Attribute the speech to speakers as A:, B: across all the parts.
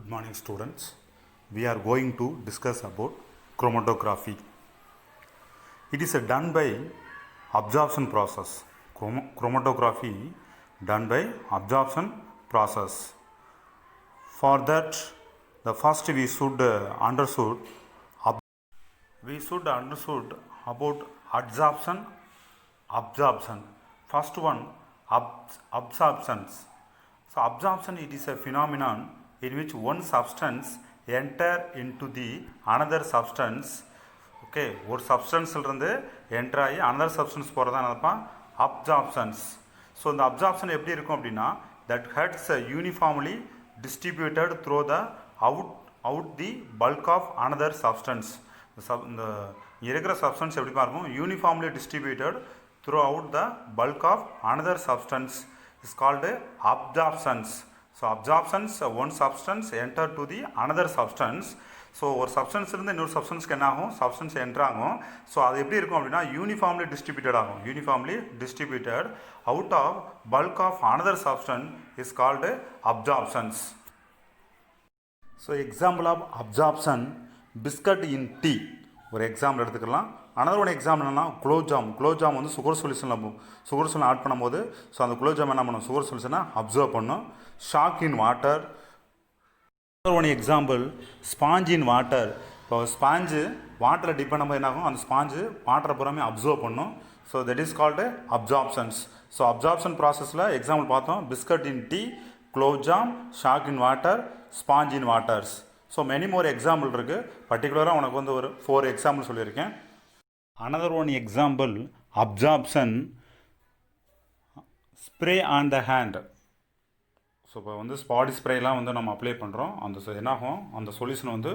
A: Good morning students. We are going to discuss about chromatography. It is done by absorption process. Chromatography done by absorption process. For that, the first we should understood about absorption. First one, absorptions. So absorption, it is a phenomenon in which one substance enter into the another substance. Okay, ஒரு சப்ஸ்டன்ஸ்ல இருந்து enter ஆகி another substance போறதா என்னதுப்பா absorptions. So இந்த absorption எப்படி இருக்கும் அப்படின்னா that gets uniformly distributed through the out the bulk of another substance. இந்த இருக்கிற சப்ஸ்டன்ஸ் எப்படி இருக்கும் uniformly distributed throughout the bulk of another substance is called absorptions. So absorptions one substance enter to the another substance. So ஒரு சப்ஸ்டன்ஸ்லேருந்து இன்னொரு சப்ஸ்டன்ஸ்க்கு என்ன ஆகும் substance enter ஆகும். ஸோ அது எப்படி இருக்கும் அப்படின்னா யூனிஃபார்ம்லி டிஸ்ட்ரிபியூட்டட் ஆகும். Uniformly distributed out of bulk of another substance is called absorptions. So example of absorption biscuit in tea ஒரு எக்ஸாம்பிள் எடுத்துக்கலாம். அனதர் ஒன் எக்ஸாம்பிள் என்னன்னா குலோப்ஜாம் வந்து சுகர் சொல்யூஷன் ஆட் பண்ணும்போது ஸோ அந்த குலோப்ஜாம் என்ன பண்ணும் சுகர் சொல்யூஷனை அப்சர்வ் பண்ணும். Chalk in water. Another one example sponge in water. இப்போ ஸ்பாஞ்சு வாட்டரில் டிப் பண்ணும்போது என்ன ஆகும் அந்த ஸ்பாஞ்சு வாட்டரை பூராமே அப்சர்வ் பண்ணும். So that is called absorptions. So absorption ப்ராசஸில் எக்ஸாம்பிள் பார்த்தோம் biscuit in tea, gulab jam, chalk in water, sponge in waters. So many more example இருக்குது. பர்டிகுலராக உனக்கு வந்து ஒரு 4 எக்ஸாம்பிள் சொல்லியிருக்கேன். Another one example absorption spray on the hand. So இப்போ வந்து பாடி ஸ்ப்ரேலாம் வந்து நம்ம அப்ளை பண்ணுறோம். அந்த என்னாகும் அந்த சொல்யூஷன் வந்து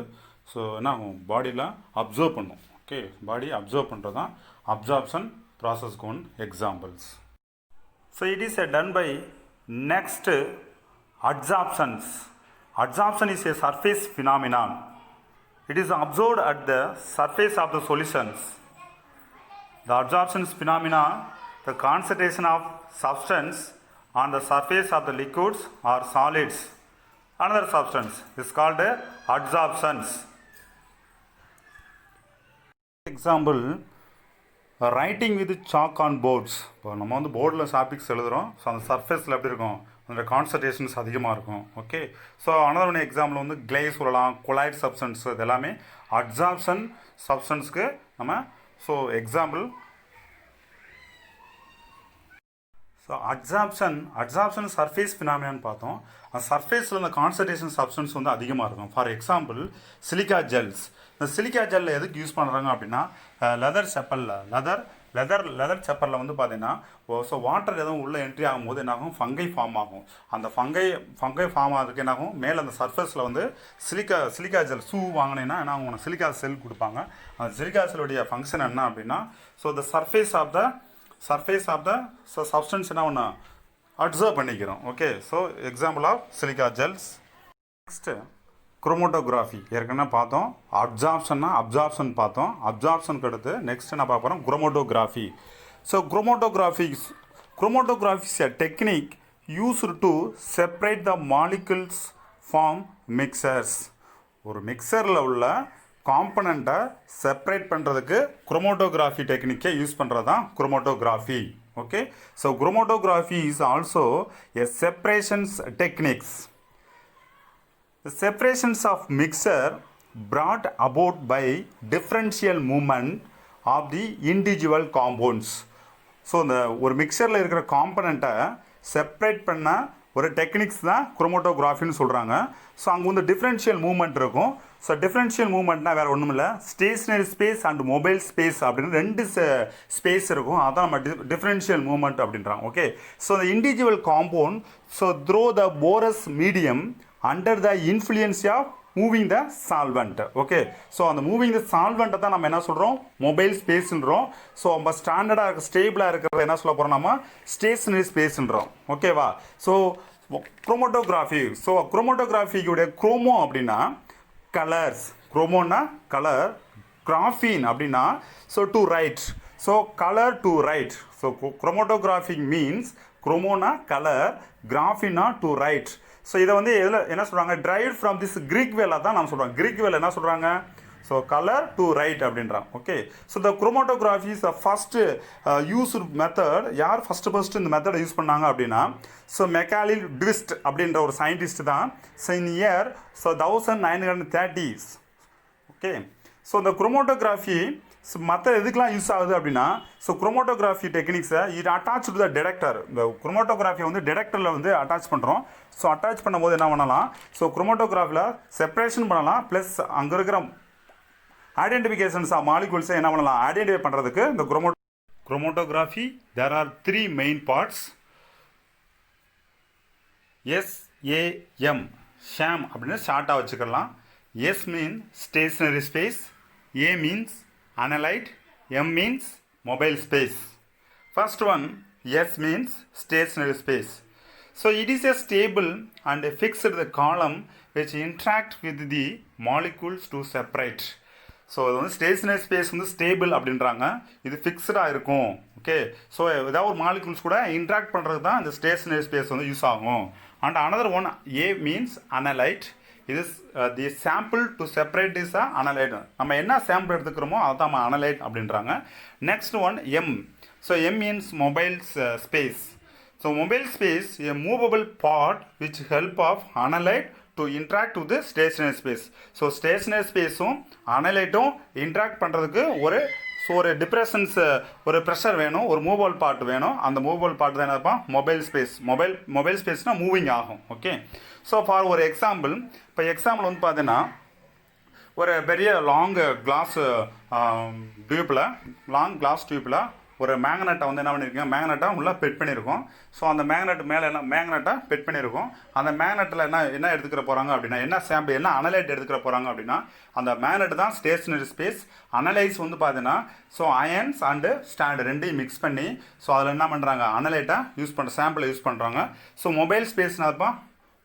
A: ஸோ என்னாகும் பாடியில் அப்சர்வ் பண்ணும். ஓகே, பாடி அப்சர்வ் பண்ணுறது தான் அப்சார்ப்ஷன் ப்ராசஸ்க்கு one examples. So it is done by next adsorptions. Adsorption is a surface phenomenon. It is observed at the surface of the solutions. The adsorption phenomena, the concentration of substance on the surface of the liquids or solids, another substance is called adsorptions. Example, writing with chalk on boards. இப்போ நம்ம வந்து போர்டில் topics எழுதுகிறோம். So அந்த சர்ஃபேஸில் எப்படி இருக்கும் அந்த கான்சன்ட்ரேஷன்ஸ் அதிகமாக இருக்கும். Okay, so another one example வந்து கிளேஸ் சொல்லலாம், கொலாய்ட் சப்ஸ்டன்ஸ். இது எல்லாமே அட்சார்ப்ஷன் சப்ஸ்டன்ஸ்க்கு நம்ம so example. So adsorption surface ஃபினாமினான்னு பார்த்தோம். அந்த சர்ஃபேஸில் இந்த கான்சன்ட்ரேஷன் சப்ஸ்டன்ஸ் வந்து அதிகமாக இருக்கும். For example silica gels. இந்த சிலிக்கா ஜெல்லில் எதுக்கு யூஸ் பண்ணுறாங்க அப்படின்னா லெதர் செப்பலில் வந்து பார்த்தீங்கன்னா ஸோ வாட்டர் எதுவும் உள்ளே என்ட்ரி ஆகும்போது என்னாகும் ஃபங்கை ஃபார்ம் ஆகும். அந்த ஃபங்கை ஃபார்ம் ஆகிறதுக்கு என்னாகும் மேலே அந்த சர்ஃபேஸில் வந்து சிலிக்கா ஜெல் ஷூ வாங்கினீங்கன்னா என்ன ஆகும் சிலிக்கா செல் கொடுப்பாங்க. அந்த சிலிக்கா செல்லுடைய ஃபங்க்ஷன் என்ன அப்படின்னா so the surface of the substance என்ன ஒன்று அப்சர்வ் பண்ணிக்கிறோம். Okay, so example of silica gels. Next chromatography ஏற்கனவே பார்த்தோம். அப்சார்ப்ஷன் பார்த்தோம். அப்சார்ப்ஷனுக்கு அடுத்து நெக்ஸ்ட் என்ன பார்க்க போகிறோம் chromatography. So chromatography is a technique used to separate the molecules from mixtures. ஒரு மிக்சரில் உள்ள காம்பனண்ட்டை செப்பரேட் பண்ணுறதுக்கு குரோமோட்டோகிராஃபி டெக்னிக்கை யூஸ் பண்ணுறது தான் chromatography. Okay, so chromatography is also a separations techniques. The separations of mixture brought about by differential movement of the individual compounds. So இந்த ஒரு மிக்சரில் இருக்கிற காம்பனண்ட்டை செப்பரேட் பண்ண ஒரு டெக்னிக்ஸ் தான் குரோமோட்டோகிராஃபின்னு சொல்கிறாங்க. ஸோ அங்கே வந்து டிஃப்ரென்ஷியல் மூவ்மெண்ட் இருக்கும். ஸோ டிஃப்ரென்ஷியல் மூவ்மெண்ட்னா வேறு ஒன்றும் இல்லை stationery space and mobile space அப்படின்னு 2 ஸ்பேஸ் இருக்கும். அதான் நம்ம டிஃப்ரென்ஷியல் மூவ்மெண்ட் அப்படின்றாங்க. Okay, so the individual compound so through the porous medium under the influence of moving the solvent. Okay, so அந்த மூவிங் த சால்வெண்ட்டை தான் நம்ம என்ன சொல்கிறோம் மொபைல் ஸ்பேஸ்ன்றோம். ஸோ நம்ம ஸ்டாண்டர்டாக ஸ்டேபிளாக இருக்கிறத என்ன சொல்ல போகிறோம் நம்ம ஸ்டேஷனரி ஸ்பேஸ்ன்றோம். ஓகேவா, ஸோ குரோமோட்டோகிராஃபிக்குடைய குரோமோ அப்படின்னா கலர்ஸ், குரோமோன்னா கலர், கிராஃபின் அப்படின்னா so to write, so colour to write. So chromatography means குரோமோனா கலர், கிராஃபினா டு ரைட். ஸோ இதை வந்து எதில் என்ன சொல்கிறாங்க, டிரைவ் ஃப்ரம் திஸ் கிரீக் வேல தான் நம்ம சொல்கிறோம். கிரீக் வேல என்ன சொல்கிறாங்க, ஸோ கலர் டு ரைட் அப்படின்றான். Okay, so the chromatography is the first used method. யார் ஃபஸ்ட்டு இந்த மெத்தடை யூஸ் பண்ணாங்க அப்படின்னா, ஸோ மெக்காலில் ட்விஸ்ட் அப்படின்ற ஒரு சயின்டிஸ்ட் தான். So in year so 1930s. Okay, so இந்த குரோமோட்டோகிராஃபி மற்ற எதுக்கெலாம் யூஸ் ஆகுது அப்படின்னா, ஸோ குரோமோட்டோகிராஃபி டெக்னிக்ஸை இது அட்டாச் டு த டிடெக்டர். இந்த குரோமோட்டோகிராஃபியை வந்து டிடெக்டரில் வந்து அட்டாச் பண்ணுறோம். ஸோ அட்டாச் பண்ணும்போது என்ன பண்ணலாம், ஸோ குரோமோட்டோகிராஃபியில் செப்பரேஷன் பண்ணலாம், ப்ளஸ் அங்கே இருக்கிற ஐடென்டிஃபிகேஷன்ஸ் ஆஃப் மாலிகூல்ஸை என்ன பண்ணலாம், ஐடென்டிஃபை பண்ணுறதுக்கு இந்த chromatography there are 3 main parts. SAM ஷாம் அப்படின்னு ஷார்ட்டாக வச்சுக்கலாம். S mean stationary space, A means analyte, M means mobile space. First one, S means stationary space. So it is a stable and a fixed column which interact with the molecules to separate. So இது வந்து stationary space வந்து stable அப்படின்றாங்க, இது ஃபிக்ஸ்டாக இருக்கும். Okay, so ஏதாவது ஒரு molecules கூட interact பண்ணுறது தான் இந்த ஸ்டேஷனரி ஸ்பேஸ் வந்து யூஸ் ஆகும். And another one, A means analyte. இது the sample to separate is analyte. நம்ம என்ன சாம்பிள் எடுத்துக்கிறோமோ அதுதான் நம்ம அனலைட் அப்படின்றாங்க. Next one M. So M means mobile space. So mobile space a movable part which help of analyte to interact with the stationary space. So stationary ஸ்பேஸும் அனலைட்டும் interact பண்ணுறதுக்கு ஒரு டிப்ரெஷன்ஸ், ஒரு ப்ரெஷர் வேணும், ஒரு மூவபிள் பார்ட் வேணும். அந்த movable part தான் என்னப்பா, மொபைல் ஸ்பேஸ். மொபைல் ஸ்பேஸ்னால் மூவிங் ஆகும். ஓகே, ஸோ ஃபார் ஒரு எக்ஸாம்பிள், இப்போ எக்ஸாம்பிள் வந்து பார்த்தீங்கன்னா, ஒரு பெரிய லாங் கிளாஸ் டியூப்பில் ஒரு மேக்னெட்டை வந்து என்ன பண்ணியிருக்கோம், மேக்னெட்டை உள்ளே பெட் பண்ணியிருக்கோம். ஸோ அந்த மேக்னெட் மேலே என்ன மேக்னெட்டை பெட் பண்ணியிருக்கோம். அந்த மேக்னெட்டில் என்ன எடுத்துக்கிற போகிறாங்க அப்படின்னா, என்ன சாம்பிள், என்ன அனலைட் எடுத்துக்கிற போகிறாங்க அப்படின்னா, அந்த மேக்னெட் தான் ஸ்டேஷனரி ஸ்பேஸ். அனலைஸ் வந்து பார்த்தீங்கன்னா, ஸோ அயன்ஸ் அண்டு ஸ்டாண்ட் ரெண்டையும் மிக்ஸ் பண்ணி, ஸோ அதில் என்ன பண்ணுறாங்க, அனலைட்டை யூஸ் பண்ணுற சாம்பிளை யூஸ் பண்ணுறாங்க. ஸோ மொபைல் ஸ்பேஸ்னாப்பா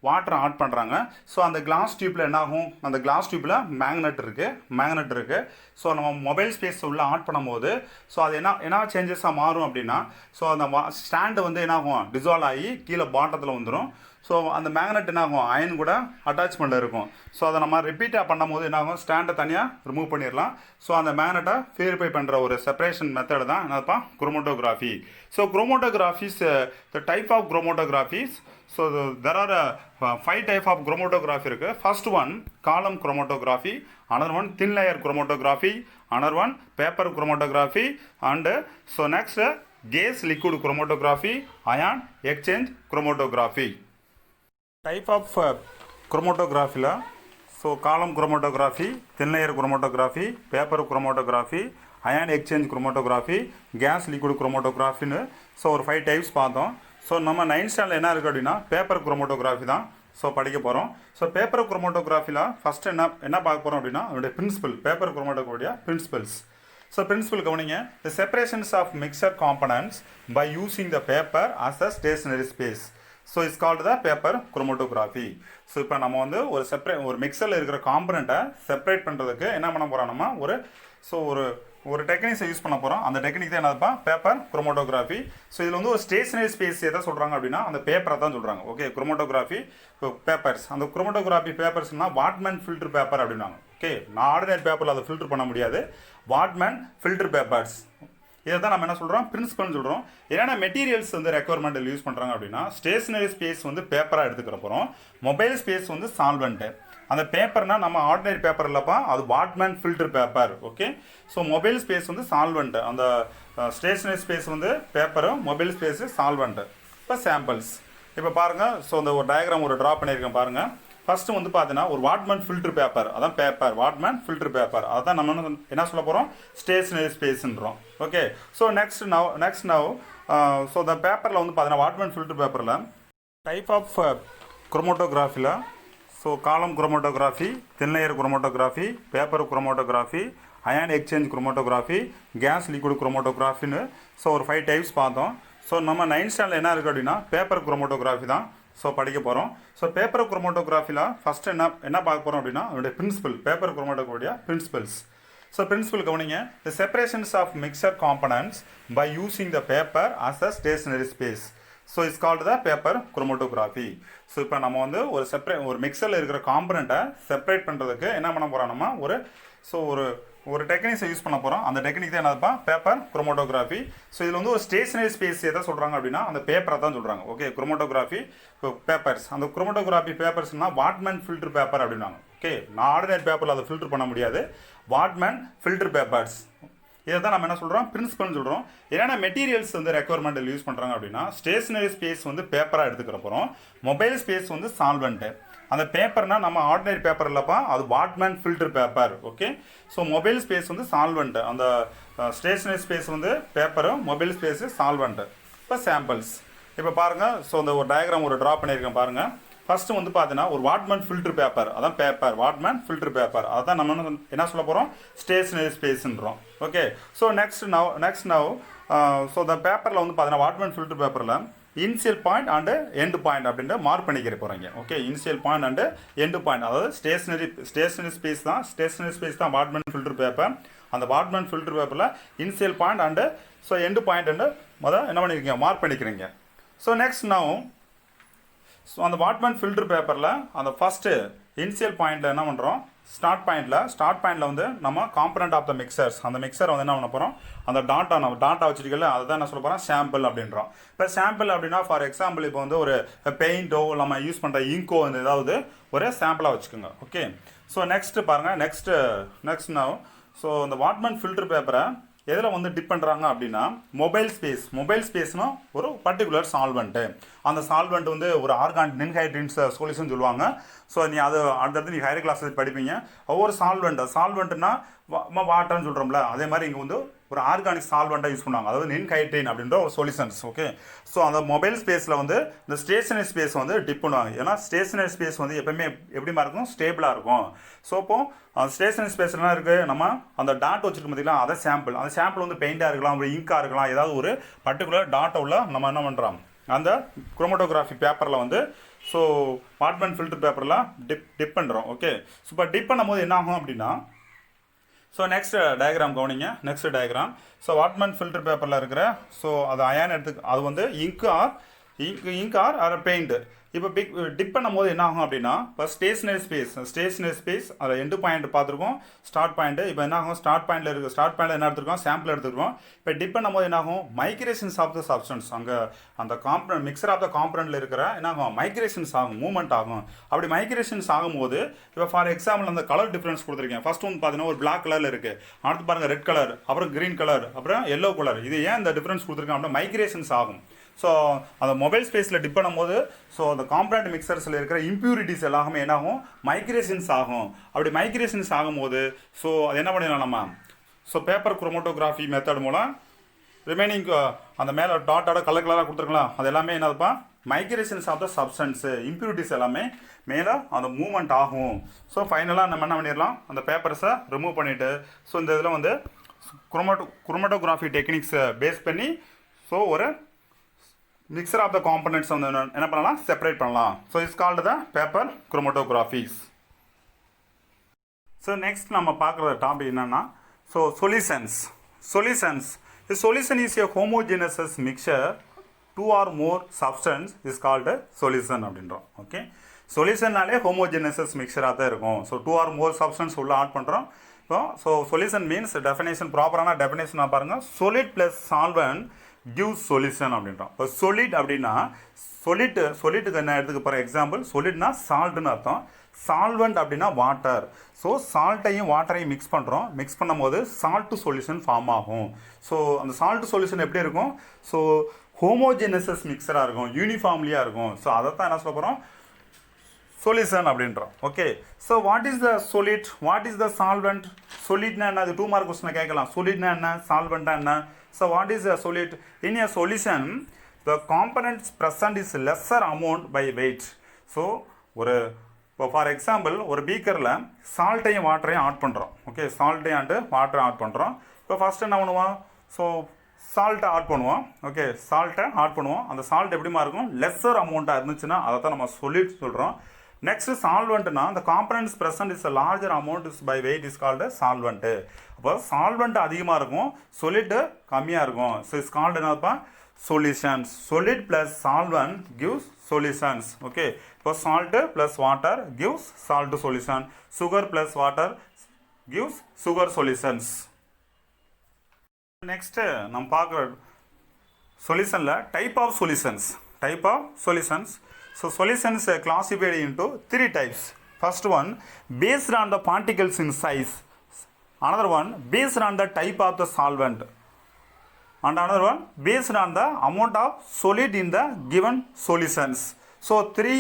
A: வாட்டரை ஆட் பண்ணுறாங்க. ஸோ அந்த கிளாஸ் டியூப்பில் என்ன ஆகும், அந்த கிளாஸ் டியூப்பில் மேக்னெட் இருக்குது. ஸோ நம்ம மொபைல் ஸ்பேஸ் உள்ள ஆட் பண்ணும்போது, ஸோ அது என்ன சேஞ்சஸாக மாறும் அப்படின்னா, ஸோ அந்த ஸ்டாண்டு வந்து என்ன ஆகும், டிசால்வ் ஆகி கீழே பாட்டத்தில் வந்துடும். ஸோ அந்த மேக்னெட் என்ன ஆகும், அயன் கூட அட்டாச்மெண்ட்டில் இருக்கும். ஸோ அதை நம்ம ரிப்பீட்டாக பண்ணும்போது என்ன ஆகும், ஸ்டாண்டை தனியாக ரிமூவ் பண்ணிடலாம். ஸோ அந்த மேக்னெட்டை பியூரிஃபை பண்ணுற ஒரு செப்பரேஷன் மெத்தட் தான் என்னப்பா, chromatography. So chromatographies, the type of chromatographies. So there are 5 type of chromatography இருக்குது. First one column chromatography, another one thin layer chromatography, another one paper chromatography, and so next gas liquid chromatography, ion exchange chromatography. Type of chromatography la, so column chromatography, thin layer chromatography, paper chromatography, ion exchange chromatography, gas liquid chromatography னு so ஒரு 5 types பார்த்தோம். So நம்ம 9th standard என்ன இருக்குது அப்படின்னா, paper chromatography தான் so படிக்க போகிறோம். ஸோ பேப்பர் குரோமோட்டோகிராஃபியில் ஃபஸ்ட்டு என்ன பார்க்க போகிறோம் அப்படின்னா, அதோடைய பிரின்சிபல், பேப்பர் குரோமோட்டோகிராஃபியோட பிரின்சிபல்ஸ். ஸோ பிரின்சிபல் கவனிங்க, the separations of mixture components by using the paper as a stationary space. So it's called the paper chromatography. So இப்போ நம்ம வந்து ஒரு மிக்சரில் இருக்கிற காம்பனண்ட்டை செப்பரேட் பண்ணுறதுக்கு என்ன பண்ண போகிறோம், நம்ம ஒரு டெக்னிக்ஸை யூஸ் பண்ண போகிறோம். அந்த டெக்னிக் தான் என்னதுப்பா, பேப்பர் குரோமோட்டோகிராஃபி. ஸோ இதில் வந்து ஒரு ஸ்டேஷனரி ஸ்பேஸ் எதை சொல்கிறாங்க அப்படின்னா, அந்த பேப்பரை தான் சொல்கிறாங்க. ஓகே, குரோமோட்டோகிராஃபி பேப்பர்ஸ், அந்த குரோமோட்டோகிராஃபி பேப்பர்ஸ்னால் வாட்மேன் ஃபில்டர் பேப்பர் அப்படின்னாங்க. ஓகே, நான் ஆர்டினரி பேப்பரில் அதை ஃபில்டர் பண்ண முடியாது, வாட்மேன் ஃபில்டர் பேப்பர்ஸ். இதை தான் நம்ம என்ன சொல்கிறோம், பிரின்சிபல்னு சொல்கிறோம். என்னென்ன மெட்டீரியல்ஸ் வந்து ரெக்குவயர்மெண்ட்டில் யூஸ் பண்ணுறாங்க அப்படின்னா, ஸ்டேஷனரி ஸ்பேஸ் வந்து பேப்பராக எடுத்துக்கிற போகிறோம், மொபைல் ஸ்பேஸ் வந்து சால்வெண்ட்டு. அந்த பேப்பர்னால் நம்ம ஆர்டினரி பேப்பர் இல்லைப்பா, அது Whatman filter paper. Okay, so mobile space வந்து சால்வெண்ட்டு, அந்த ஸ்டேஷனரி ஸ்பேஸ் வந்து பேப்பரும், மொபைல் ஸ்பேஸு சால்வெண்ட்டு. இப்போ சாம்பிள்ஸ் இப்போ பாருங்கள். ஸோ அந்த ஒரு டயக்ராம் ட்ரா பண்ணியிருக்கேன் பாருங்கள். ஃபஸ்ட்டு வந்து பார்த்தீங்கன்னா ஒரு வாட்மேன் ஃபில்டர் பேப்பர், அதான் பேப்பர், வாட்மேன் ஃபில்டர் பேப்பர், அதான் நம்ம என்ன சொல்ல போகிறோம், ஸ்டேஷனரி ஸ்பேஸ்ன்றோம். Okay, so next now so இந்த பேப்பரில் வந்து பார்த்தீங்கன்னா வாட்மேன் ஃபில்டர் பேப்பரில் டைப் ஆஃப் குரோமோட்டோகிராஃபியில், so column chromatography, thin layer chromatography, paper chromatography, ion exchange chromatography, gas liquid குரோமோட்டோகிராஃபின்னு ஸோ ஒரு 5 டைப்ஸ் பார்த்தோம். ஸோ நம்ம 9th ஸ்டாண்டர்ட் என்ன இருக்குது அப்படின்னா, பேப்பர் குரோமோட்டோகிராஃபி தான் ஸோ படிக்க போகிறோம். ஸோ பேப்பர் குரோமோட்டோகிராஃபியில் ஃபஸ்ட்டு என்ன பார்க்க போகிறோம் அப்படின்னா, அதோடைய பிரின்சிபல், பேப்பர் குரோமோட்டோகிராஃபியோட பிரின்சிபல்ஸ். ஸோ பிரின்சிபல் கவனிங்க, the separations of mixture components by using the paper as a stationary space. So it's called the paper chromatography. So இப்போ நம்ம வந்து ஒரு மிக்சரில் இருக்கிற காம்பனண்ட்டை செப்பரேட் பண்ணுறதுக்கு என்ன பண்ண போகிறோம், நம்ம ஒரு டெக்னிக்ஸை யூஸ் பண்ண போகிறோம். அந்த டெக்னிக் தான் என்னதுப்பா, பேப்பர் குரோமோட்டோகிராஃபி. ஸோ இதில் வந்து ஒரு ஸ்டேஷனரி ஸ்பேஸ் எதை சொல்கிறாங்க அப்படின்னா அந்த பேப்பரை தான் சொல்கிறாங்க. ஓகே, குரோமோட்டோகிராஃபி பேப்பர்ஸ், அந்த குரோமோட்டோகிராஃபி பேப்பர்ஸ்னால் வாட்மேன் ஃபில்டர் பேப்பர் அப்படின்னாங்க. ஓகே, நான் ஆர்டினரி பேப்பரில் அதை ஃபில்டர் பண்ண முடியாது, வாட்மேன் ஃபில்டர் பேப்பர்ஸ். இதை தான் நம்ம என்ன சொல்கிறோம், பிரின்சிபல்னு சொல்கிறோம். என்னென்ன மெட்டீரியல்ஸ் வந்து ரெக்குவயர்மெண்ட்டில் யூஸ் பண்ணுறாங்க அப்படின்னா ஸ்டேஷனரி ஸ்பேஸ் வந்து பேப்பராக எடுத்துக்கிற போகிறோம், மொபைல் ஸ்பேஸ் வந்து சால்வெண்ட்டு. அந்த பேப்பர்னால் நம்ம ஆர்டினரி பேப்பர் இல்லைப்பா, அது Whatman filter paper. Okay, so mobile space வந்து சால்வெண்ட்டு, அந்த ஸ்டேஷனரி ஸ்பேஸ் வந்து பேப்பரும், மொபைல் ஸ்பேஸு சால்வெண்ட்டு. இப்போ சாம்பிள்ஸ் இப்போ பாருங்கள். ஸோ அந்த ஒரு டயக்ராம் ட்ரா பண்ணியிருக்கேன் பாருங்கள். ஃபஸ்ட்டு வந்து பார்த்தீங்கன்னா ஒரு வாட்மேன் ஃபில்டர் பேப்பர், அதான் பேப்பர் வாட்மேன் ஃபில்டர் பேப்பர், அதான் நம்ம என்ன சொல்ல போகிறோம், ஸ்டேஷனரி ஸ்பேஸ்ன்றோம். Okay, so next now so இந்த பேப்பரில் வந்து பார்த்தீங்கன்னா வாட்மேன் ஃபில்டர் பேப்பரில் initial point and end point அப்படின்ட்டு மார்க் பண்ணிக்கிற போகிறீங்க. Okay, initial point and end point, அதாவது ஸ்டேஷனரி ஸ்பேஸ் தான் வாட்மேன் ஃபில்டர் பேப்பர். அந்த வாட்மேன் ஃபில்டர் பேப்பரில் initial point and so end point and என்ன பண்ணியிருக்கீங்க, மார்க் பண்ணிக்கிறீங்க. ஸோ நெக்ஸ்ட் நவ் ஸோ அந்த வாட்மேன் ஃபில்டர் பேப்பரில் அந்த ஃபஸ்ட்டு இனிஷியல் பாயிண்ட்டில் என்ன பண்ணுறோம், ஸ்டார்ட் பாயிண்டில் வந்து நம்ம காம்பனண்ட் ஆஃப் த மிக்சர்ஸ், அந்த மிக்சரை வந்து என்ன பண்ண போகிறோம், அந்த டாட்டா வச்சுருக்கல அதை தான் என்ன சொல்ல போகிறோம், சாம்பிள் அப்படின்றோம். இப்போ சாம்பிள் அப்படின்னா ஃபார் எக்ஸாம்பிள் இப்போ வந்து ஒரு பெயிண்டோ நம்ம யூஸ் பண்ணுற இங்கோ வந்து ஏதாவது ஒரு சாம்பிளாக வச்சுக்கோங்க. ஓகே, ஸோ நெக்ஸ்ட்டு பாருங்கள், நெக்ஸ்ட் நவ் ஸோ இந்த வாட்மேன் ஃபில்டர் பேப்பரை எதில் வந்து டிப் பண்ணுறாங்க அப்படின்னா மொபைல் ஸ்பேஸ்னால் ஒரு பர்டிகுலர் சால்வெண்ட்டு. அந்த சால்வெண்ட் வந்து ஒரு ஆர்கானிக் நின்ஹைட்ரின்ஸ் சொல்யூஷன் சொல்லுவாங்க. ஸோ நீ அது அடுத்தடுத்து நீ ஹையர் கிளாஸில் படிப்பீங்க. ஒவ்வொரு சால்வெண்ட்டுனா வாட்டர்னு சொல்கிறோம்ல, அதே மாதிரி இங்கே வந்து ஒரு ஆர்கானிக் சால்வெண்ட்டாக யூஸ் பண்ணுவாங்க, அதாவது நின்ஹைட்ரின் அப்படின்ற ஒரு சொல்யூஷன்ஸ். ஓகே, ஸோ அந்த மொபைல் ஸ்பேஸில் வந்து இந்த ஸ்டேஷனரி ஸ்பேஸ் வந்து டிப் பண்ணுவாங்க. ஏன்னா ஸ்டேஷனரி ஸ்பேஸ் வந்து எப்பவுமே எப்படிமா இருக்கும், ஸ்டேபிளாக இருக்கும். ஸோ இப்போ ஸ்டேஷனரி ஸ்பேஸ் என்ன இருக்குது, நம்ம அந்த டாட் வச்சுருக்க பார்த்தீங்களா, அதை சாம்பிள், அந்த சாம்பிள் வந்து பெயிண்டாக இருக்கலாம், ஒரு இங்காக இருக்கலாம், ஏதாவது ஒரு பர்டிகுலர் டாட்டை உள்ள நம்ம என்ன பண்ணுறோம் அந்த குரோமோட்டோகிராஃபி பேப்பரில் வந்து ஸோ வாட்மேன் ஃபில்டர் பேப்பரில் டிப் பண்ணுறோம். ஓகே, ஸோ இப்போ டிப் பண்ணும்போது என்ன ஆகும் அப்படின்னா ஸோ நெக்ஸ்ட் டயக்ராம் கவனிங்க. Next diagram so Whatman filter பேப்பரில் இருக்கிற ஸோ அது அயான் அது வந்து இங்க் ஆர் பெயிண்ட். இப்போ டிப் பண்ணும்போது என்ன ஆகும் அப்படின்னா இப்போ ஸ்டேஷனரி ஸ்பேஸ் அதில் எண்டு பாயிண்ட் பார்த்துருக்கோம், ஸ்டார்ட் பாயிண்ட். இப்போ என்ன ஆகும், ஸ்டார்ட் பாயிண்டில் என்ன எடுத்துருக்கோம், சாம்பிள் எடுத்துருக்கோம். இப்போ டிப் பண்ணும்போது என்ன ஆகும், மைக்ரேஷன்ஸ் ஆஃப் த சப்ஸ்டன்ஸ், அங்கே அந்த காம்பனண்ட் மிக்சர் ஆஃப் த காம்பனண்ட்டில் இருக்கிற என்ன ஆகும், மைக்ரேஷன்ஸ் ஆகும், மூவ்மெண்ட் ஆகும். அப்படி மைக்ரேஷன்ஸ் ஆகும்போது இப்போ ஃபார் எக்ஸாம்பிள் அந்த கலர் டிஃப்ரென்ஸ் கொடுத்துருக்கேன். ஃபர்ஸ்ட் வந்து பார்த்தீங்கன்னா ஒரு பிளாக் கலரில் இருக்குது, அடுத்து பாருங்கள் ரெட் கலர், அப்புறம் க்ரீன் கலர், அப்புறம் எல்லோ கலர். இது ஏன் இந்த டிஃப்ரென்ஸ் கொடுத்துருக்கேன் அப்படின்னா மைக்ரேஷன்ஸ் ஆகும். ஸோ அந்த மொபைல் ஸ்பேஸில் டிப் பண்ணும்போது ஸோ அந்த காம்பனண்ட் மிக்சர்ஸில் இருக்கிற இம்ப்யூரிட்டிஸ் எல்லாமே என்ன ஆகும், மைக்ரேஷன்ஸ் ஆகும். அப்படி மைக்ரேஷன்ஸ் ஆகும்போது ஸோ அது என்ன பண்ணிடலாம் நம்ம, ஸோ பேப்பர் குரோமோட்டோகிராஃபி மெத்தட் மூலம் ரிமைனிங் அந்த மேலே டாட்டோட கலராக கொடுத்துருக்கலாம், அது எல்லாமே என்னதுப்பா, migrations of the substance impurities எல்லாமே மேலே அந்த மூவ்மெண்ட் ஆகும். ஸோ ஃபைனலாக நம்ம என்ன பண்ணிடலாம், அந்த பேப்பர்ஸை ரிமூவ் பண்ணிவிட்டு ஸோ இந்த இதில் வந்து குரோமோட்டோகிராஃபி டெக்னிக்ஸை பேஸ் பண்ணி ஸோ ஒரு மிக்சர் ஆஃப் த காம்பனண்ட்ஸ் வந்து என்ன பண்ணலாம், செப்பரேட் பண்ணலாம். So it's called the paper chromatographies. So next நம்ம பார்க்குற டாபிக் என்னென்னா so solutions. A solution is a homogeneous mixture, two or more substance is called a solution அப்படின்றோம். Okay, சொல்யூஷன்னாலே ஹோமோஜெனஸஸ் மிக்சராக தான் இருக்கும். ஸோ 2 or more substance உள்ள add பண்ணுறோம். So solution means definition, ப்ராப்பரான டெஃபினேஷனாக பாருங்கள், solid plus solvent gives solution அப்படின்றோம். இப்போ solid அப்படின்னா solidக்கு என்ன எடுத்துக்க போகிற எக்ஸாம்பிள், solidனா சால்ட்னு அர்த்தம், சால்வெண்ட் அப்படின்னா வாட்டர். ஸோ சால்ட்டையும் வாட்டரையும் மிக்ஸ் பண்ணும்போது சால்ட் சொல்யூஷன் ஃபார்ம் ஆகும். ஸோ அந்த சால்ட் சொல்யூஷன் எப்படி இருக்கும், ஸோ ஹோமோஜெனஸஸ் மிக்சராக இருக்கும், யூனிஃபார்ம்லியாக இருக்கும். ஸோ அதை தான் என்ன சொல்ல போகிறோம், சொல்யூஷன் அப்படின்றோம். Okay, so what is the solid, what is the solvent, solidனா என்ன, அது 2 மார்க் கொஸ்டினில் கேட்கலாம், solidனா என்ன, சால்வெண்ட்னா என்ன. So what is the solid, in a solution the components present is lesser amount by weight. So இப்போ ஃபார் எக்ஸாம்பிள் ஒரு பீக்கரில் சால்ட்டையும் வாட்டரையும் ஆட் பண்ணுறோம். ஓகே, சால்ட்டையும் அண்டு வாட்டரை ஆட் பண்ணுறோம். இப்போ ஃபஸ்ட்டு என்ன பண்ணுவோம், ஸோ சால்ட்டை ஆட் பண்ணுவோம். ஓகே, சால்ட்டை ஆட் பண்ணுவோம். அந்த சால்ட் எப்படிமா இருக்கும், லெஸ்ஸர் அமௌண்ட்டாக இருந்துச்சுன்னா அதை தான் நம்ம சொல்லிட்டு சொல்கிறோம். நெக்ஸ்ட் சால்வெண்ட்னா the components present is a larger amount is by weight is called a solvent. அப்போ சால்வெண்ட் அதிகமாக இருக்கும், சொல்லிட்டு கம்மியாக இருக்கும். ஸோ இட்ஸ் கால்டு என்னப்பா solutions. solid plus solvent gives solutions. Okay, இப்போ salt plus water gives salt solution. sugar plus water gives sugar solutions. Next நம்ம பார்க்குற சொல்யூஷனில் type of solutions. So solutions are classified into 3 types. First one, based on the particles in size. Another one, based on the type of the solvent. And another one, based on the amount of solid in the given solutions. So 3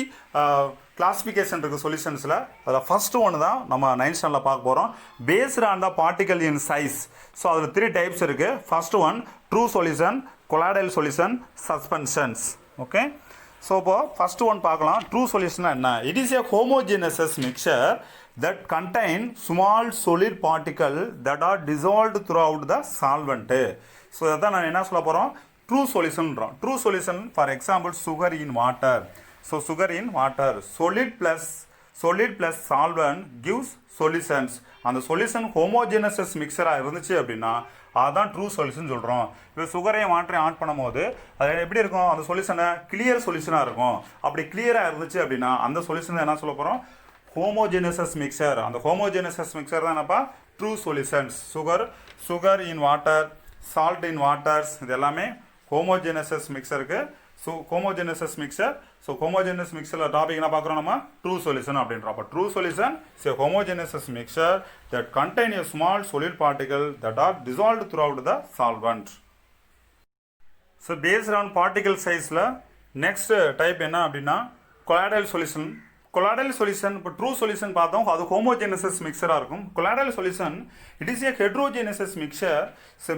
A: classification இருக்குது சொல்யூஷன்ஸில். அதில் first ஒன்று தான் நம்ம 9th standard பார்க்க போகிறோம். based on the particle in size. So அதில் 3 types இருக்குது. First one true solution, colloidal solution, suspensions. Okay, so இப்போது ஃபஸ்ட்டு ஒன் பார்க்கலாம். ட்ரூ சொல்யூஷன்னா என்ன? It is a homogeneous mixture that contain small solid particle that are dissolved throughout the solvent. So இதான் நான் என்ன சொல்ல போகிறோம், ட்ரூ சொல்யூஷன்ன்றோம். True solution for example sugar in water. So sugar in water, solid plus solvent gives solutions. அந்த solution homogeneous மிக்சராக இருந்துச்சு அப்படின்னா அதுதான் ட்ரூ சொல்யூஷன் சொல்கிறோம். இப்போ சுகரையும் வாட்டரையும் ஆட் பண்ணும் போது அது எப்படி இருக்கும், அந்த சொல்யூஷனை கிளியர் சொல்யூஷனாக இருக்கும். அப்படி கிளியராக இருந்துச்சு அப்படின்னா அந்த சொல்யூஷன் என்ன சொல்ல போகிறோம், ஹோமோஜினஸ் மிக்சர். அந்த ஹோமோஜினஸ் மிக்சர் தான் என்னப்பா true solutions. Sugar in water, salt in waters, இது எல்லாமே ஹோமோஜினஸ் மிக்சருக்கு. So homogeneous mixture. So homogeneous மிக்சரில் டாபிக் என்ன பார்க்குறோம் நம்ம, ட்ரூ சொல்யூஷன் அப்படின்றோம். அப்போ true solution is a homogeneous mixture that contain a small solid particle that are dissolved throughout the solvent. So based on particle sizeல next type என்ன அப்படின்னா colloidal solution. Colloidal solution இப்போ true solution பார்த்தோம், அது homogeneous மிக்சராக இருக்கும். Colloidal solution it is a heterogeneous mixture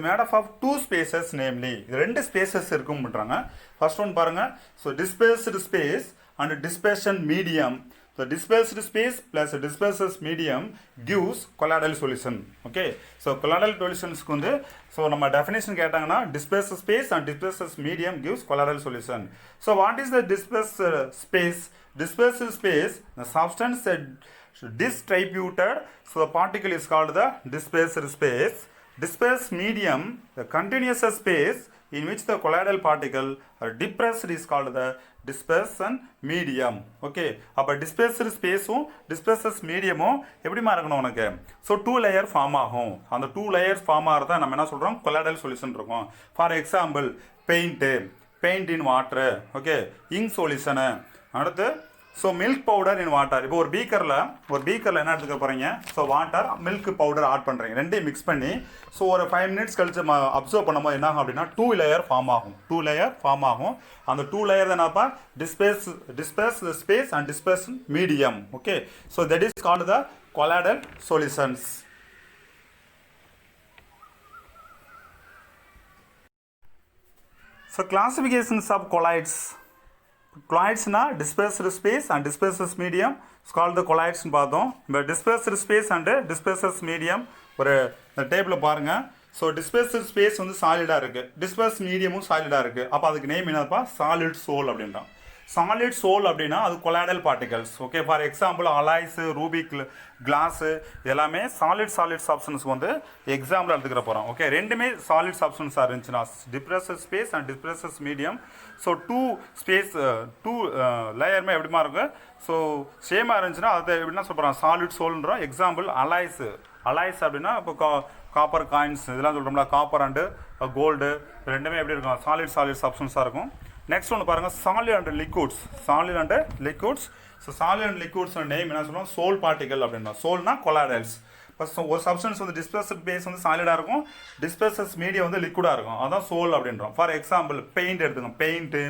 A: made of 2 spaces namely. இது 2 spaces இருக்கும் பண்ணுறாங்க. ஃபர்ஸ்ட் ஒன் பாருங்கள். So dispersed space and dispersion medium. So dispersed space plus disperses medium gives colloidal solution. Okay, so colloidal சொல்யூஷன்ஸ்க்கு வந்து so நம்ம definition கேட்டாங்கன்னா டிஸ்பேஸ் space and disperses medium gives colloidal solution. So what is the disperse space? Dispersed space, the substance distributed, so the particle is called the dispersed space. Dispersed medium, the continuous space in which the colloidal particle are depressed is called the dispersion medium. Okay, அப்போ dispersed spaceம் dispersed mediumம் எப்படிமா இருக்கணும் உனக்கு? So 2 layer form ஆகும். அந்த 2 layers form ஆகிறத நம்ம என்ன சொல்கிறோம், கொலாய்டல் சொல்யூஷன் இருக்கும். For example paint in water. Okay, ink solution. அடுத்து so milk powder in water. இப்போ ஒரு பீக்கரில் என்ன எடுத்துக்க போகிறீங்க, so water milk powder add பண்ணுறீங்க, ரெண்டையும் மிக்ஸ் பண்ணி ஸோ ஒரு 5 minutes கழிச்சு அப்சர்வ் பண்ணும்போது என்ன ஆகும் அப்படின்னா 2 layer ஃபார்ம் ஆகும். அந்த 2 layer தான் என்னப்பா disperse space and disperse medium. Okay, so that is called the colloidal solutions. So classifications of colloids. கொலாய்ட்ஸ்னா dispersed space and disperses medium it's called the கொலாய்ட்ஸ்னு பார்த்தோம். இப்போ dispersed space and disperses medium ஒரு டேபிளில் பாருங்கள். So dispersed space வந்து சாலிடாக இருக்குது, டிஸ்பேஸ் மீடியமும் சாலிடாக இருக்குது. அப்போ அதுக்கு நேம் என்னப்பா, சாலிட் சோல் அப்படின்றான். சாலிட் சோல் அப்படின்னா அது colloidal particles. Okay, for example alloys, Rubik class எல்லாமே சாலிட் சப்ஸ்டன்ஸ்க்கு வந்து எக்ஸாம்பிள் எடுத்துக்கிற போகிறோம். ஓகே, ரெண்டுமே சாலிட் சப்ஸ்டன்ஸாக இருந்துச்சுன்னா டிஸ்பேசஸ் space and disperses medium. So 2 லேயருமே எப்படிமா இருக்கும், ஸோ சேமாக இருந்துச்சுன்னா அதை எப்படின்னா சொல்கிறோம் சாலிட் சோல்ன்றோம். எக்ஸாம்பிள் அலாய்ஸ் அப்படின்னா இப்போ காப்பர் காயின்ஸ் இதெல்லாம் சொல்கிறோம்ல, காப்பர் அண்டு கோல்டு ரெண்டுமே எப்படி இருக்கும், சாலிட் சப்ஸ்டன்ஸாக இருக்கும். நெக்ஸ்ட் ஒன்று பாருங்கள், solid and liquids. So solid and liquids name என்ன சொல்லுவோம், சோல் பார்ட்டிகல் அப்படின்னா. சோல்னா கொலாய்டல்ஸ். இப்போ ஒரு சப்ஸ்டன்ஸ் வந்து டிஸ்பேஸ்ட் பேஸ் வந்து சாலிடாக இருக்கும், டிஸ்பேசஸ் மீடியம் வந்து லிக்விடாக இருக்கும், அதான் சோல் அப்படின்றோம். ஃபார் எக்ஸாம்பிள் பெயிண்ட் எடுத்துக்கோங்க, பெயிண்ட்டு,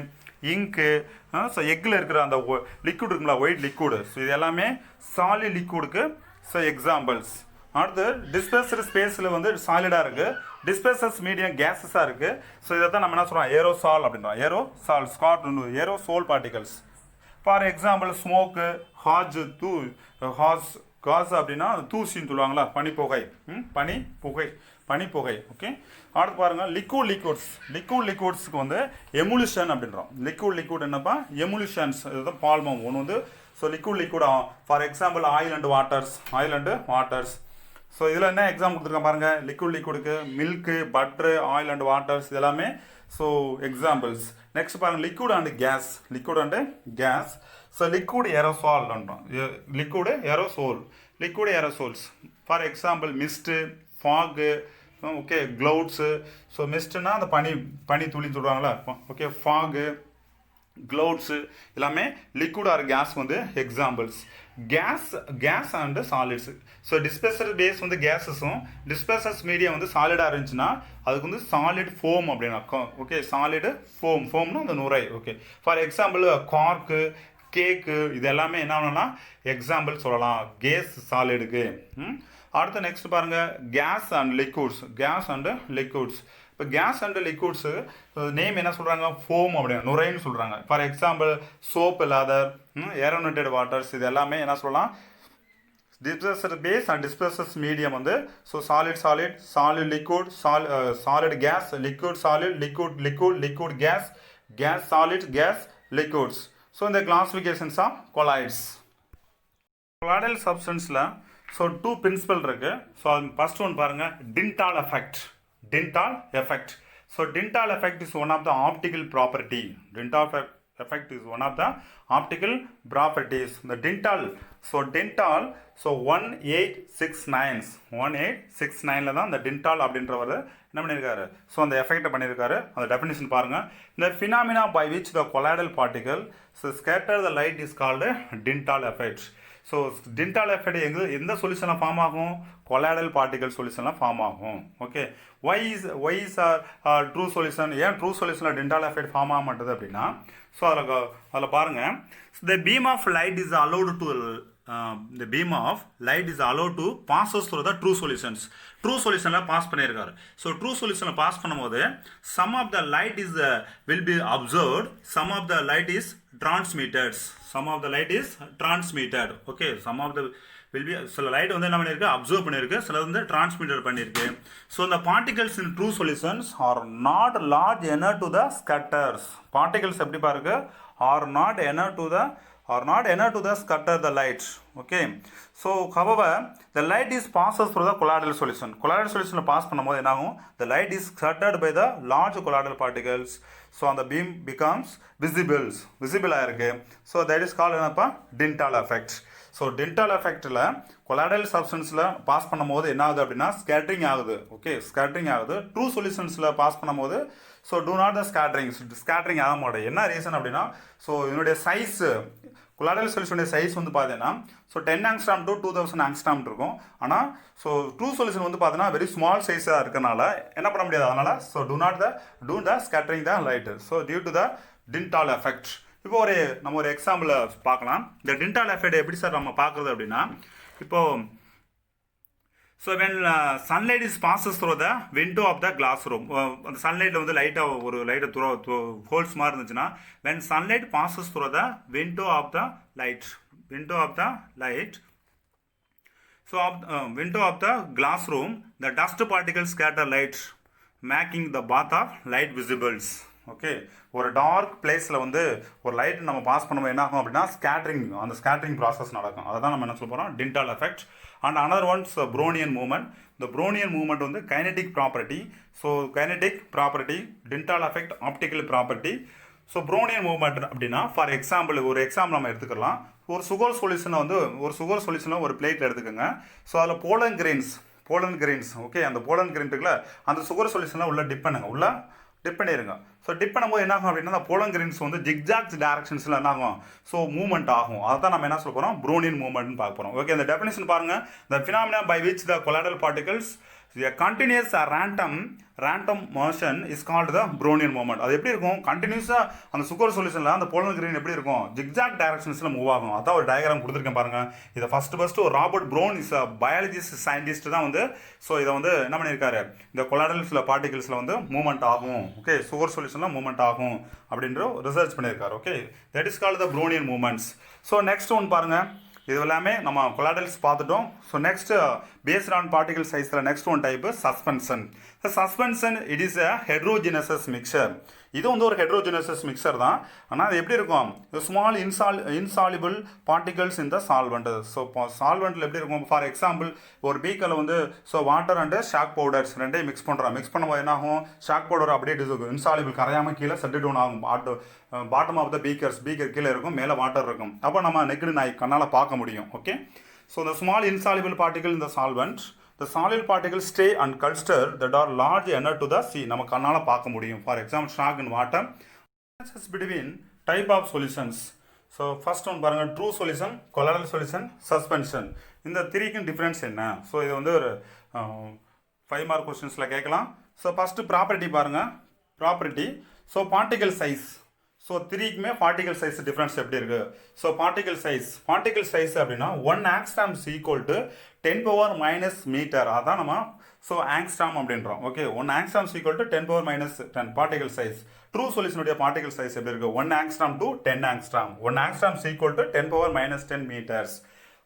A: இங்கு, ஸோ எக்கில் இருக்கிற அந்த லிக்விட் இருக்குங்களா, ஒயிட் லிக்விடு. ஸோ இது எல்லாமே சாலிட் லிக்விடுக்கு ஸோ எக்ஸாம்பிள்ஸ். அடுத்து டிஸ்பேஸ்டு ஸ்பேஸில் வந்து சாலிடாக இருக்குது, டிஸ்பேசஸ் மீடியம் கேஸஸாக இருக்குது. ஸோ இதை தான் நம்ம என்ன சொல்கிறோம், ஏரோசால் அப்படின்றோம். Aerosol particles. For example smoke, காசு அப்படின்னா தூசின்னு சொல்லுவாங்களா, பனிப்புகை. ஓகே, அடுத்து பாருங்கள் லிக்விட்ஸ்க்கு வந்து எமுலிஷன் அப்படின்றோம். லிக்விட் என்னப்பா, எமுலிஷன்ஸ். இதுதான் பால்மம். ஒன்று வந்து so liquid for example oil and waters. So இதில் என்ன எக்ஸாம்பிள் கொடுத்துருக்கேன் பாருங்கள், லிக்விடுக்கு milk, butter, oil and waters இது எல்லாமே ஸோ எக்ஸாம்பிள்ஸ். நெக்ஸ்ட் பாருங்கள் liquid and gas. So liquid aerosols for example mist, fog, okay clouds. So மிஸ்ட்டுனா அந்த பனி துளின்னு சொல்கிறாங்களா, ஓகே ஃபாகு, க்ளவுட்ஸு எல்லாமே லிக்விட் ஆர் கேஸ் வந்து examples. Gas and solids. So disperser phase வந்து கேஸஸும் டிஸ்பெசர்ஸ் மீடியம் வந்து சாலிடாக இருந்துச்சுன்னா அதுக்கு வந்து சாலிட் ஃபோம் அப்படின்னா, ஓகே சாலிடு ஃபோம்னா அந்த நுரை. ஓகே ஃபார் எக்ஸாம்பிள் கார்க்கு, கேக்கு இது எல்லாமே என்ன ஆகணும்னா எக்ஸாம்பிள் சொல்லலாம் கேஸ் சாலிடுக்கு. அடுத்து நெக்ஸ்ட் பாருங்கள் கேஸ் அண்ட் லிக்விட்ஸ். இப்போ கேஸ் அண்ட் லிக்விட்ஸு நேம் என்ன சொல்கிறாங்க, ஃபோம் அப்படின்னா நுரைன்னு சொல்கிறாங்க. For example soap, lather, aerated waters இது எல்லாமே என்ன சொல்லலாம் disperser phase and dispersers medium வந்து so solid liquid, solid gas, liquid solid, liquid gas solid, gas liquids. So இந்த கிளாசிஃபிகேஷன்ஸ் ஆஃப் கொலாய்ட்ஸ். கொலாய்டல் சப்ஸ்டன்ஸில் ஸோ 2 பிரின்சிபல் இருக்குது. ஸோ அது first one பாருங்கள் Dintal effect. So Dintal effect is one of the optical property. Dintal effect is one of the optical properties. The Dintal, so 1869ல தான் இந்த Dintal அப்படின்றவர் என்ன பண்ணியிருக்காரு, so அந்த எஃபெக்டை பண்ணியிருக்காரு. அந்த டெஃபினிஷன் பாருங்கள். இந்த phenomena by which the colloidal particle so scatter the light is called Dintal effect. So Tyndall effect எந்த சொல்யூஷனில் ஃபார்ம் ஆகும், கொலாய்டல் பார்ட்டிகல் சொல்யூஷனில் ஃபார்ம் ஆகும். Okay why is true solution, ஏன் ட்ரூ சொல்யூஷனில் டின்டால் எஃபெக்ட் ஃபார்ம் ஆக மாட்டேது அப்படின்னா, ஸோ அதில் பாருங்கள் the beam of light is allowed to passes through the true solutions. True சொல்யூஷனில் பாஸ் பண்ணியிருக்காரு. ஸோ ட்ரூ சொல்யூஷனில் பாஸ் பண்ணும்போது some of the light is will be observed, some of the light is transmitted. Okay some of the will be சில light வந்து என்ன பண்ணியிருக்கு, observe பண்ணியிருக்கு, சில வந்து டிரான்ஸ்மிட்டட் பண்ணியிருக்கு. ஸோ இந்த particles in true solutions are not large enough to the scatters. Particles எப்படி பாருங்க, are not enough to the scatter the light. Okay, so however the light is passes through the colloidal solution. Colloidal solution pass பண்ணும்போது என்ன ஆகும், the light is scattered by the large colloidal particles. So on the beam becomes visible ஆயிருக்கு. So that is called என்னப்பா, Dintal effect. So Tyndall எஃபெக்டில் colloidal சப்ஸ்டன்ஸில் pass பண்ணும்போது என்ன ஆகுது அப்படின்னா ஸ்கேட்டரிங் ஆகுது. ஓகே ஸ்கேட்டரிங் ஆகுது. ட்ரூ சொல்யூஷன்ஸில் பாஸ் பண்ணும்போது so do not the scattering ஆக மாட்டேன். என்ன ரீசன் அப்படின்னா, ஸோ இதனுடைய சைஸ் கொலாய்டல் சொல்யூஷனுடைய சைஸ் வந்து பார்த்தீங்கன்னா ஸோ 10 ஆங்ஸ்ட்ராம் to 2000 ஆங்ஸ்ட்ராம் இருக்கும். ஆனால் ஸோ ட்ரூ சொல்யூஷன் வந்து பார்த்தீங்கன்னா வெரி ஸ்மால் சைஸாக இருக்கனால என்ன பண்ண முடியாது. அதனால் so due the scattering the light. So due to the Tyndall effect. இப்போ நம்ம ஒரு எக்ஸாம்பிளை பார்க்கலாம். இந்த டின்டால் எஃபெக்ட் எப்படி சார் நம்ம பார்க்குறது அப்படின்னா, இப்போது so when sunlight is passes through the window of the classroom. அந்த சன்லைட்டில் வந்து லைட்டை ஹோல்ஸ் மாதிரி இருந்துச்சுன்னா when sunlight passes through the window of the light so window of the classroom the dust particles scatter light making the path of light visibles. Okay ஒரு dark பிளேஸில் வந்து ஒரு லைட் நம்ம பாஸ் பண்ணும்போது என்ன ஆகும் அப்படின்னா அந்த ஸ்கேட்டரிங் ப்ராசஸ் நடக்கும். அதை தான் நம்ம என்ன சொல்ல போகிறோம், Tyndall effect. And another ones Brownian movement. இந்த ப்ரோனியன் மூவ்மெண்ட் வந்து kinetic property. So kinetic property, Tyndall effect optical property. So Brownian movement அப்படின்னா ஃபார் எக்ஸாம்பிள் ஒரு எக்ஸாம்பிள் நம்ம எடுத்துக்கலாம். ஒரு சுகர் சொல்யூஷனை ஒரு பிளேட்டில் எடுத்துக்கோங்க. ஸோ அதில் போலன் கிரெயின்ஸ் ஓகே அந்த போலன் கிரெயின் இருக்குல்ல, அந்த சுகர் சொல்யூஷனில் உள்ள டிப் பண்ணிடுங்க. ஸோ டிப் பண்ணும்போது என்ன ஆகும் அப்படின்னா அந்த போலன் கிரெயின்ஸ் வந்து ஜிக்ஜாக் டைரக்ஷன்ஸில் என்ன ஆகும், ஸோ மூவ்மெண்ட் ஆகும். அதை தான் நம்ம என்ன சொல்ல போகிறோம், ப்ரோனியன் மூவ்மெண்ட்னு பார்க்க போகிறோம். ஓகே அந்த டெஃபினிஷன் பாருங்கள். The phenomena by which the colloidal particles a continuous random motion is called the Brownian movement. அது எப்படி இருக்கும், கண்டினியூஸாக அந்த சுகர் சொல்யூஷனில் அந்த போலன் கிரெயின் எப்படி இருக்கும், ஜிக்ஜாக் டைரக்ஷன்ஸில் மூவ் ஆகும். அதான் ஒரு டயக்ராம் கொடுத்துருக்கேன் பாருங்கள். இதை ஃபஸ்ட்டு ஒரு Robert brown is biologist scientist தான் வந்து ஸோ இதை வந்து என்ன பண்ணியிருக்காரு, இந்த கொலாய்டல் பார்ட்டிகல்ஸில் வந்து மூவ்மெண்ட் ஆகும். ஓகே சுகர் சொல்யூஷனில் மூவ்மெண்ட் ஆகும் அப்படின்ற ரிசர்ச் பண்ணியிருக்காரு. Okay that is called the Brownian movements. So next one பாருங்கள், இது எல்லாமே நம்ம கொலாய்டல்ஸ் பார்த்துட்டோம். So next based on particle சைஸில் next one type suspension. Suspension it is a heterogeneous mixture. இது வந்து ஒரு ஹெட்ரோஜினசஸ் மிக்சர் தான். ஆனால் அது எப்படி இருக்கும், ஸ்மால் இன்சாலிபிள் பார்ட்டிகல்ஸ் இந்த சால்வெண்ட். ஸோ சால்வெண்ட்டில் எப்படி இருக்கும், ஃபார் எக்ஸாம்பிள் ஒரு பீக்கரில் வந்து so water and shock powders ரெண்டையும் மிக்ஸ் பண்ணும்போது என்ன ஆகும், ஷாக் பவுடர் அப்படியே இன்சாலிபிள் கரையாமல் கீழே செட்டு டவுன் ஆகும். பாட்டம் ஆஃப் த பீக்கர் கீழே இருக்கும், மேலே வாட்டர் இருக்கும். அப்போ நம்ம நெக்டு நாய் கண்ணால் பார்க்க முடியும். Okay, so the small insoluble particle in the solvent, the soluble particles stay unclustered that are large enough to the sea. நம்ம கண்ணால் பார்க்க முடியும். For example chalk in water. between type of solutions. So first one பாருங்கள், true solution, colloidal solution, suspension. இந்த த்ரீக்கும் difference என்ன? So இது வந்து ஒரு 5 மார்க் கொஸ்டின்ஸில் கேட்கலாம். ஸோ ஃபஸ்ட்டு ப்ராப்பர்ட்டி பாருங்கள், property. So particle size. So த்ரீக்குமே பார்ட்டிகல் சைஸ் டிஃப்ரென்ஸ் எப்படி இருக்குது? ஸோ பார்ட்டிகல் சைஸ் அப்படின்னா 1 ஆங்ஸ்ட்ராம் ஈக்குவல் டு 10⁻⁻⁻ மீட்டர். அதான் நம்ம ஸோ ஆங்ஸ்ட்ராம் அப்படின்றோம். Okay, 1 angstrom equal to 10⁻⁻10 particle size. True சொல்யூஷனுடைய பார்ட்டிகல் சைஸ் எப்படி இருக்குது? 1 angstrom to 10 angstrom. 1 angstrom equal to 10⁻⁻10 metres.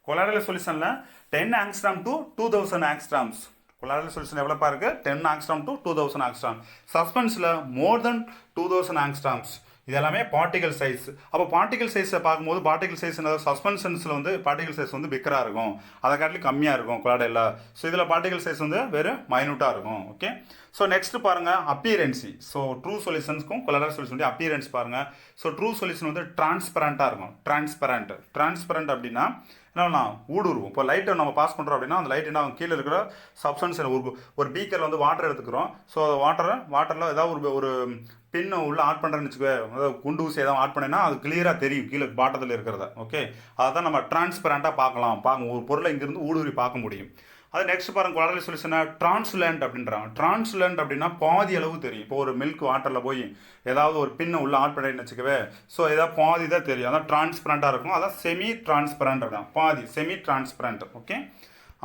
A: Colloidal சொல்யூஷனில் 10 angstrom to 2000 angstroms. Colloidal solution எவ்வளோப்பா இருக்குது? 10 ஆங்ஸ்ட்ராம் டு 2000 ஆங்ஸ்ட்ராம். சஸ்பென்ஸில் மோர் தென் 2000 ஆங்ஸ்ட்ராம்ஸ். இது எல்லாமே பார்ட்டிகல் சைஸ். அப்போ பார்ட்டிகல் சைஸை பார்க்கும்போது பார்ட்டிகல் சைஸ் சஸ்பென்ஷன்ஸில் வந்து பார்ட்டிகல் சைஸ் வந்து பிக்கராக இருக்கும், அதை காட்டிலும் கம்மியாக இருக்கும் கொலாய்டலில். ஸோ இதில் பார்ட்டிகல் சைஸ் வந்து வெறு மைனூட்டாக இருக்கும். ஓகே, ஸோ நெக்ஸ்ட் பாருங்கள் அப்பியரன்சி. ஸோ ட்ரூ சொல்யூஷன்ஸ்க்கும் கொலாய்டல் சொல்யூஷன் அப்பியரன்ஸ் பாருங்கள். ஸோ ட்ரூ சொல்யூஷன் வந்து டிரான்ஸ்பரண்ட்டாக இருக்கும். டிரான்ஸ்பரண்ட் அப்படின்னா என்னன்னா ஊடுருவும். இப்போ லைட்டை நம்ம பாஸ் பண்ணுறோம் அப்படின்னா அந்த லைட் என்ன கீழே இருக்கிற சப்ஸ்டன்ஸ் ஒரு பீக்கரில் வந்து வாட்டர் எடுத்துக்கிறோம். ஸோ வாட்டரில் ஏதாவது ஒரு பின்னை உள்ளே ஆட் பண்ணுறேன்னு வச்சுக்கோ, அதாவது குண்டு ஊசி ஏதாவது ஆட் பண்ணேன்னா அது கிளியராக தெரியும் கீழே பாட்டத்தில் இருக்கிறத. ஓகே, அதை தான் நம்ம டிரான்ஸ்பரண்ட்டாக பார்க்க ஒரு பொருளை இங்கேருந்து ஊடுருவி பார்க்க முடியும். அது நெக்ஸ்ட் பாருங்க, கொலாய்டல் சொல்யூஷனை டிரான்ஸ்லுலண்ட் அப்படின்றாங்க. டிரான்ஸ்லுலண்ட் அப்படின்னா பாதி அளவு தெரியும். இப்போ ஒரு மில்க் வாட்டரில் போய் ஏதாவது ஒரு பின்னை உள்ள ஆட் பண்ணேன்னு வச்சுக்கவே, ஸோ ஏதாவது பாதி தான் தெரியும். அதான் டிரான்ஸ்பரண்ட்டாக இருக்கும். அதான் செமி டிரான்ஸ்பரண்ட் அப்படின்னா பாதி செமி டிரான்ஸ்பரண்ட். ஓகே,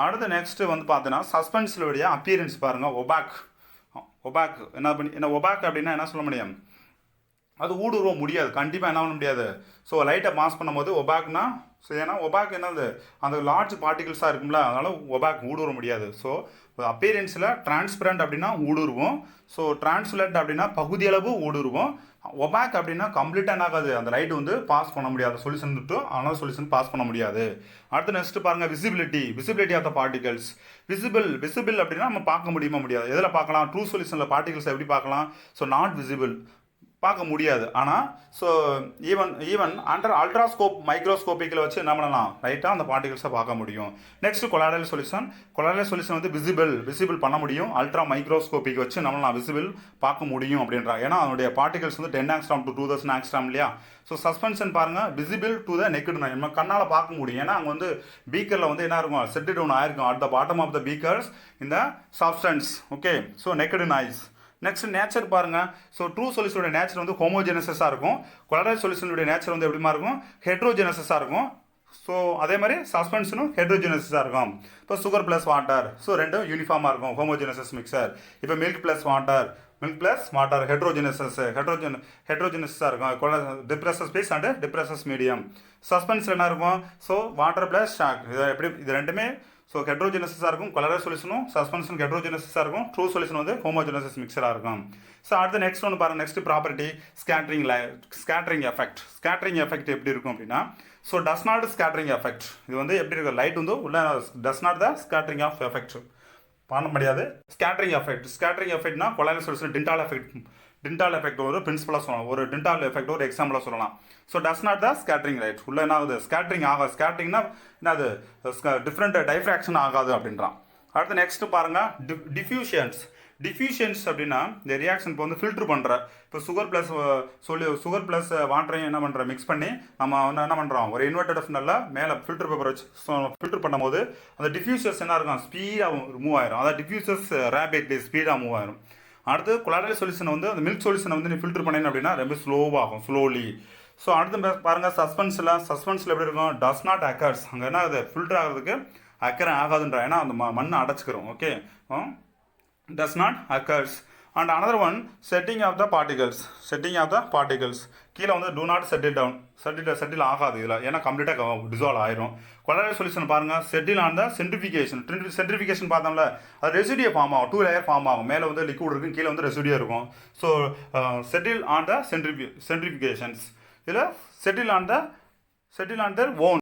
A: அடுத்து நெக்ஸ்ட் வந்து பார்த்தீங்கன்னா சஸ்பென்ஸிலுடைய அப்பியரன்ஸ் பாருங்கள். ஒபாக் என்ன ஒபாக் அப்படின்னா என்ன சொல்ல முடியும், அது ஊடுருவ முடியாது, கண்டிப்பாக என்ன பண்ண முடியாது. ஸோ லைட்டை பாஸ் பண்ணும்போது ஒபாக்னா, ஸோ ஏன்னா ஒபாக் என்னது அந்த லார்ஜ் பார்ட்டிகல்ஸாக இருக்கும்ல, அதனால் ஒபாக் ஊடுருவ முடியாது. ஸோ அப்பியரன்ஸில் டிரான்ஸ்பரண்ட் அப்படின்னா ஊடுருவோம். ஸோ டிரான்ஸ்லண்ட் அப்படின்னா பகுதியளவு ஊடுருவோம். ஒபாக் அப்படின்னா கம்ப்ளீட்டாக என்ன ஆகாது, அந்த லைட் வந்து பாஸ் பண்ண முடியாது, சொல்யூஷன் விட்டு ஆனால் சொல்யூஷன் பாஸ் பண்ண முடியாது. அடுத்து நெக்ஸ்ட் பாருங்கள் visibility of the particles. Visible அப்படின்னா நம்ம பார்க்க முடியாது. எதில் பார்க்கலாம்? ட்ரூ சொல்யூஷனில் பார்ட்டிகல்ஸ் எப்படி பார்க்கலாம்? ஸோ நாட் விசிபிள், பார்க்க முடியாது. ஆனால் ஸோ ஈவன் அல்ட்ராஸ்கோப் மைக்ரோஸ்கோப்பிக்கில் வச்சு என்ன பண்ணலாம், ரைட்டாக அந்த பார்ட்டிகல்ஸை பார்க்க முடியும். நெக்ஸ்ட் கொலாய்டல் சொல்யூஷன் வந்து விசிபிள் பண்ண முடியும். அல்ட்ரா மைக்ரோஸ்கோப்பிக் வச்சு நம்மளாம் விசிபிள் பார்க்க முடியும் அப்படின்றாங்க. ஏன்னா அதனுடைய பார்ட்டிகல்ஸ் வந்து 10 ஆங்ஸ்ட்ராம் டு 2000 ஆங்ஸ்ட்ராம் இல்லையா. ஸோ சஸ்பென்ஷன் பாருங்கள், விசிபிள் டு த நெக்கட் நாய், நம்ம கண்ணால் பார்க்க முடியும். ஏன்னா அங்கே வந்து பீக்கரில் வந்து என்ன இருக்கும், செட் டவுன் ஆயிருக்கும் at the bottom of the beakers இந்த substance. Okay, so naked eyes. Next nature பாருங்கள். ஸோ ட்ரூ சொல்யூஷனுடைய நேச்சர் வந்து ஹோமோஜெனஸஸாக இருக்கும். கொலாய்டல் சொல்யூஷனுடைய நேச்சர் வந்து எப்படிமா இருக்கும், ஹெட்ரோஜெனஸஸாக இருக்கும். ஸோ அதே மாதிரி சஸ்பென்ஷனும் ஹெட்ரோஜெனஸஸாக இருக்கும். இப்போ சுகர் ப்ளஸ் வாட்டர், ஸோ ரெண்டும் யூனிஃபார்மாக இருக்கும், ஹோமோஜெனஸஸ் மிக்சர். இப்போ மில்க் ப்ளஸ் வாட்டர் ஹெட்ரோஜெனஸாக இருக்கும். டிப்ரெசஸ் ஸ்பேஸ் அண்ட் டிப்ரெசஸ் மீடியம். சஸ்பென்ஸ் என்ன இருக்கும், ஸோ வாட்டர் ப்ளஸ் ஷாக். இது ரெண்டுமே ஸோ ஹெட்ரோஜெனஸஸாக இருக்கும். கொலாய்டல் சொல்யூஷனும் சஸ்பென்ஷன் ஹெட்ரோஜெனஸஸாக இருக்கும். ட்ரூ சொல்யூஷன் வந்து ஹோமோஜெனஸஸ் மிக்சராக இருக்கும். ஸோ அடுத்து நெக்ஸ்ட் ஒன்று பாருங்கள், நெக்ஸ்ட் ப்ராப்பர்ட்டி ஸ்கேட்டரிங் எஃபெக்ட் எப்படி இருக்கும் அப்படின்னா, so does not scattering effect. இது வந்து எப்படி இருக்கும், லைட் வந்து உள்ள does not the scattering of effect பண்ண முடியாது. ஸ்கேட்டரிங் எஃபெக்ட்னா கொலாய்டல் சொல்யூஷன் டிண்டால் எஃபெக்ட் ஒரு பிரின்சிபலாக சொல்லலாம், ஒரு டிண்டால் எஃபெக்ட் ஒரு எக்ஸாம்பிளாக சொல்லலாம். So does not the scattering right, உள்ள என்ன ஆகுது, ஸ்கேட்டரிங் ஆகாது. ஸ்கேட்டரிங்னா என்னது, டிஃப்ரெண்ட் டைஃப்ராக்ஷன் ஆகாது அப்படின்றான். அடுத்து நெக்ஸ்ட் பாருங்கள், டிஃப்யூஷன்ஸ் அப்படின்னா இந்த ரியாக்ஷன் இப்போ வந்து ஃபில்ட்ரு பண்ணுற, இப்போ சுகர் ப்ளஸ் வாட்டரையும் என்ன பண்ணுற மிக்ஸ் பண்ணி நம்ம வந்து என்ன பண்ணுறோம், ஒரு இன்வெர்டட் ஃபனலில் மேலே ஃபில்டர் பேப்பர் வச்சு ஃபில்டர் பண்ணும்போது அந்த டிஃப்யூசர்ஸ் என்ன இருக்கும், ஸ்பீடாக மூவ் ஆயிரும். அதாவது டிஃப்யூசர்ஸ் ரேபிட்லி ஸ்பீடாக மூவ் ஆயிரும். அடுத்து கொலாய்டல் சொல்யூஷன் வந்து அந்த மில்க் சொல்யூஷனை வந்து நீ ஃபில்டர் பண்ணீங்க அப்படின்னா ரொம்ப ஸ்லோவாகும், ஸ்லோலி. ஸோ அடுத்து பாருங்கள் சஸ்பென்ஸில் எப்படி இருக்கும், டஸ் நாட் அக்கர்ஸ். அங்கே என்ன அது ஃபில்டர் ஆகிறதுக்கு அக்கறை ஆகாதுன்றா, ஏன்னா அந்த மண்ணை அடைச்சிக்கிறோம். Okay, does not occurs. And another one settling of the particles கீழே வந்து do not settle down settle ஆகாது இதில், ஏன்னா கம்ப்ளீட்டாக டிசால்வ் ஆயிரும். கொலாய்டல் சொல்யூஷன் பாருங்கள், செட்டில் ஆன் த சென்ட்ரிஃபிகேஷன் பார்த்தோம்ல, அது ரெசிடியூ ஃபார்ம் ஆகும், 2 லேயர் ஃபார்ம் ஆகும். மேலே வந்து லிக்விட் இருக்கும், கீழே வந்து ரெசிடியூ இருக்கும். ஸோ செட்டில் ஆன் த சென்ட்ரிஃபிகேஷன்ஸ், இதில் செட்டில் ஆன் த ஓன்